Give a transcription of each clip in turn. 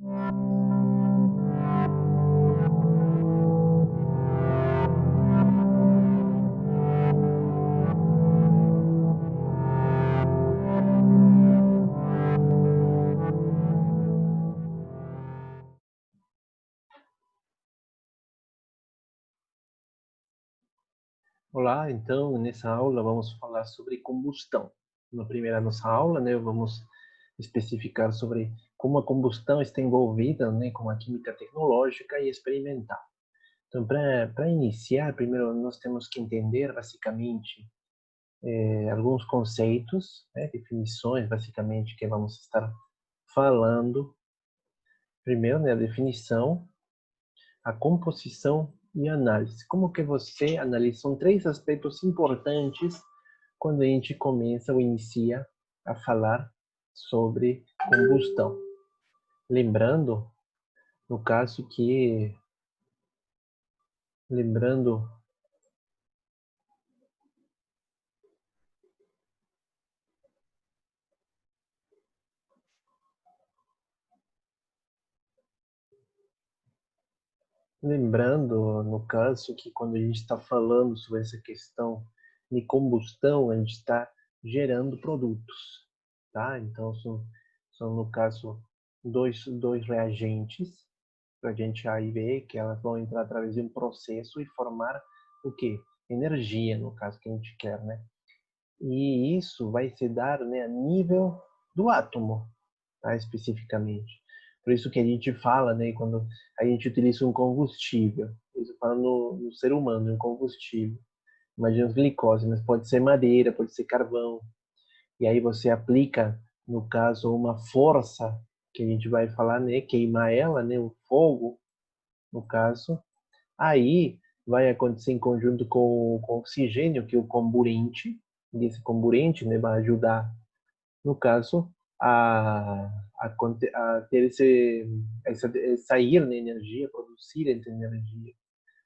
Olá, então nessa aula vamos falar sobre combustão. Na primeira nossa aula, né, vamos especificar sobre como a combustão está envolvida, né, com a química tecnológica e experimental. Então, para iniciar, primeiro nós temos que entender basicamente alguns conceitos, né, definições, basicamente, que vamos estar falando. Primeiro, né, a definição, a composição e a análise. Como que você analisa? São três aspectos importantes quando a gente começa ou inicia a falar sobre combustão. Lembrando, no caso que, lembrando, lembrando, no caso que quando a gente está falando sobre essa questão de combustão, a gente está gerando produtos, tá? Então, são no caso, dois reagentes para a gente aí ver que elas vão entrar através de um processo e formar o quê? Energia, no caso que a gente quer, né? E isso vai se dar, né, a nível do átomo, tá? Especificamente. Por isso que a gente fala, né, quando a gente utiliza um combustível, isso fala no ser humano, um combustível. Imagina glicose, mas pode ser madeira, pode ser carvão. E aí você aplica, no caso, uma força que a gente vai falar, né, queimar ela, né, o fogo, no caso, aí vai acontecer em conjunto com o oxigênio, que é o comburente, e esse comburente, né, vai ajudar, no caso, a, a ter sair na energia, produzir essa energia.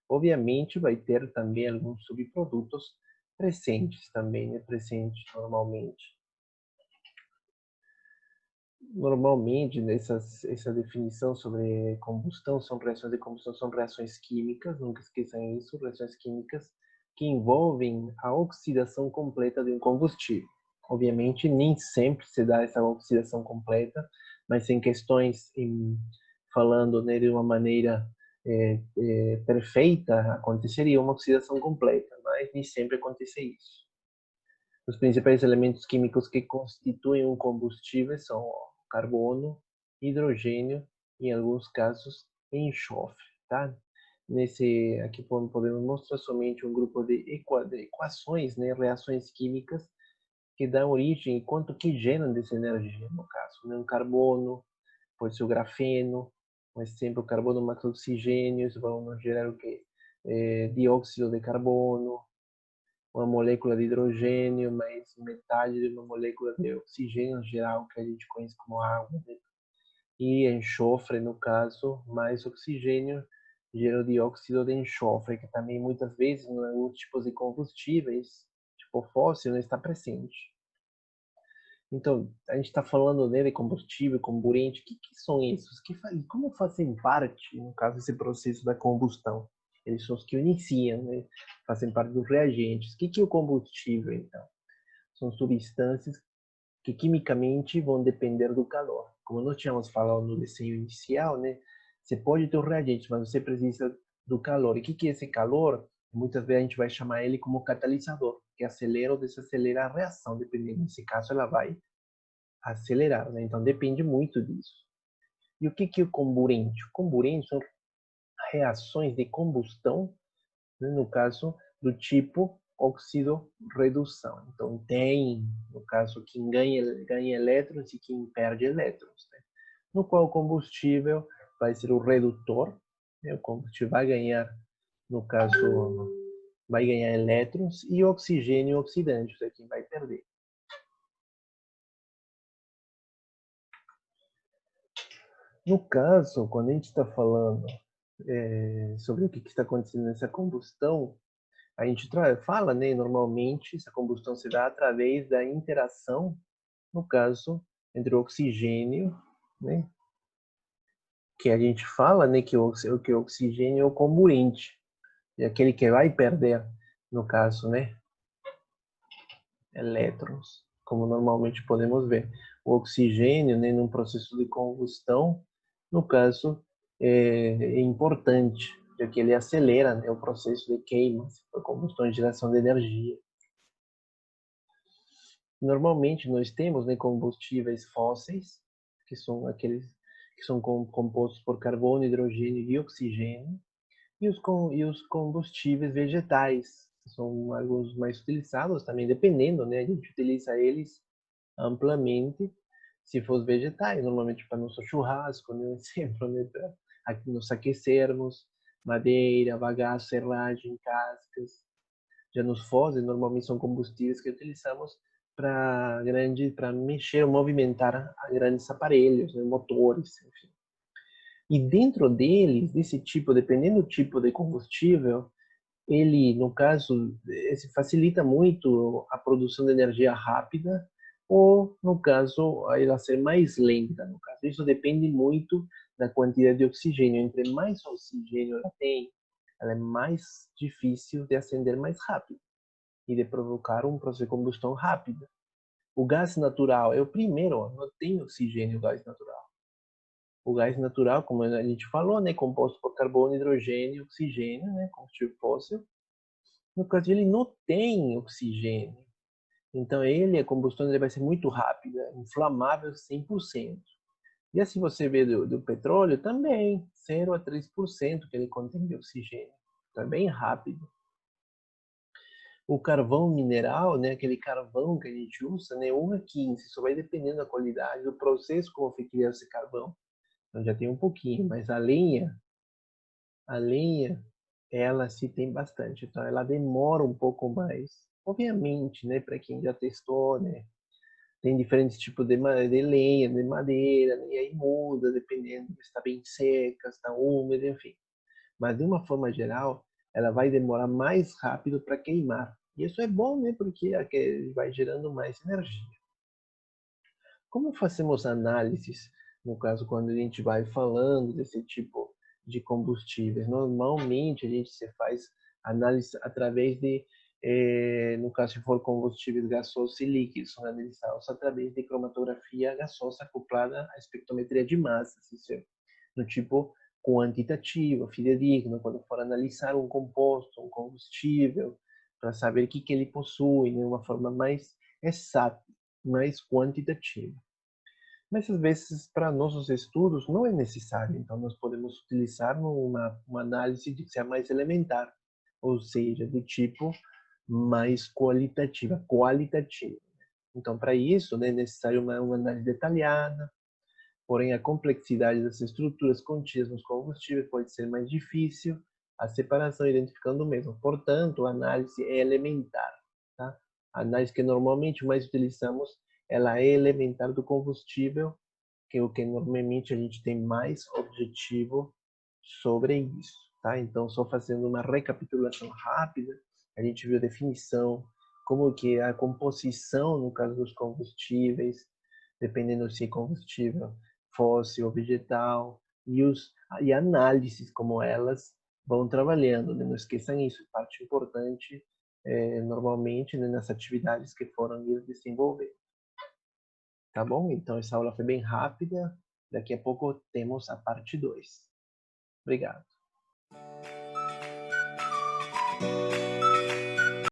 Obviamente vai ter também alguns subprodutos presentes também, né, presentes normalmente. Normalmente, essa definição sobre combustão, são reações de combustão, são reações químicas, nunca esqueçam isso, reações químicas que envolvem a oxidação completa de um combustível. Obviamente, nem sempre se dá essa oxidação completa, mas em questões, falando, né, de uma maneira perfeita, aconteceria uma oxidação completa, mas nem sempre acontece isso. Os principais elementos químicos que constituem um combustível são o carbono, hidrogênio e, em alguns casos, enxofre, tá? Nesse aqui podemos mostrar somente um grupo de equações, né, reações químicas que dão origem e quanto que geram dessa energia, no caso, né? Um carbono, pode ser o grafeno, um exemplo, carbono mais oxigênio, isso vão nos gerar o quê? Dióxido de carbono, uma molécula de hidrogênio, mais metade de uma molécula de oxigênio geral, que a gente conhece como água, né? E enxofre, no caso, mais oxigênio, gera o dióxido de enxofre, que também muitas vezes em alguns tipos de combustíveis, tipo fóssil, não está presente. Então, a gente está falando, né, de combustível, comburente, que são esses? Como fazem parte, no caso, desse processo da combustão? Eles são os que iniciam, né? Fazem parte dos reagentes. O que é o combustível, então? São substâncias que quimicamente vão depender do calor. Como nós tínhamos falado no desenho inicial, né? Você pode ter um reagente, mas você precisa do calor. E o que é esse calor? Muitas vezes a gente vai chamar ele como catalisador, que acelera ou desacelera a reação, dependendo. Nesse caso, ela vai acelerar, né? Então depende muito disso. E o que é o comburente? O comburente são reações de combustão, né, no caso do tipo óxido-redução. Então tem, no caso, quem ganha elétrons e quem perde elétrons, né? No qual o combustível vai ser o redutor, né? O combustível vai ganhar, no caso, vai ganhar elétrons, e o oxigênio oxidante, é quem vai perder. No caso, quando a gente está falando sobre o que está acontecendo nessa combustão, a gente fala, né, normalmente, essa combustão se dá através da interação, no caso, entre o oxigênio, né, que a gente fala, né, que o oxigênio é o comburente, é aquele que vai perder, no caso, né, elétrons, como normalmente podemos ver. O oxigênio, né, num processo de combustão, no caso, é importante, já que ele acelera, né, o processo de queima, a combustão e geração de energia. Normalmente nós temos, né, combustíveis fósseis, que são aqueles que são compostos por carbono, hidrogênio e oxigênio, e os combustíveis vegetais, que são alguns mais utilizados também, dependendo, né, a gente utiliza eles amplamente, se for vegetais, normalmente para nosso churrasco, né, um exemplo, né, para nos aquecermos, madeira, bagaço, serragem, cascas. Já nos fósseis, normalmente são combustíveis que utilizamos para mexer, movimentar a grandes aparelhos, né, motores, enfim. E dentro deles, desse tipo, dependendo do tipo de combustível, ele, no caso, esse facilita muito a produção de energia rápida, ou, no caso, ela ser mais lenta. No caso, isso depende muito da quantidade de oxigênio. Entre mais oxigênio ela tem, ela é mais difícil de acender mais rápido e de provocar um processo de combustão rápida. O gás natural é o primeiro, não tem oxigênio, o gás natural. O gás natural, como a gente falou, né, composto por carbono, hidrogênio e oxigênio, né, combustível fóssil. No caso, ele não tem oxigênio. Então, a combustão vai ser muito rápida, inflamável 100%. E assim você vê do petróleo também, 0 a 3% que ele contém de oxigênio. Então, é bem rápido. O carvão mineral, né, aquele carvão que a gente usa, né, 1 a 15, isso vai dependendo da qualidade, do processo como foi criado esse carvão. Então já tem um pouquinho, mas a lenha, ela se tem bastante, então ela demora um pouco mais. Obviamente, né, para quem já testou, né, tem diferentes tipos de lenha, de madeira, né, e aí muda dependendo se está bem seca, se está úmida, enfim. Mas de uma forma geral, ela vai demorar mais rápido para queimar. E isso é bom, né, porque vai gerando mais energia. Como fazemos análises, no caso, quando a gente vai falando desse tipo de combustíveis? Normalmente, a gente se faz análise através de, no caso, se for combustíveis gasosos e líquidos, são analisados através de cromatografia gasosa acoplada à espectrometria de massa, no tipo quantitativo, fidedigno, quando for analisar um composto, um combustível, para saber o que ele possui, de uma forma mais exata, mais quantitativa. Mas às vezes para nossos estudos não é necessário, então nós podemos utilizar uma análise de ser mais elementar, ou seja, do tipo mais qualitativa. Então para isso, né, é necessário uma análise detalhada, porém a complexidade das estruturas contidas nos combustíveis pode ser mais difícil, a separação identificando o mesmo. Portanto, a análise é elementar, tá? A análise que normalmente mais utilizamos, ela é elementar do combustível, que é o que normalmente a gente tem mais objetivo sobre isso, tá? Então, só fazendo uma recapitulação rápida, a gente viu a definição, como que é a composição, no caso dos combustíveis, dependendo se é combustível fóssil ou vegetal, e análises como elas vão trabalhando, né? Não esqueçam isso, parte importante, normalmente, né, nas atividades que foram desenvolver. Tá bom? Então, essa aula foi bem rápida. Daqui a pouco temos a parte 2. Obrigado.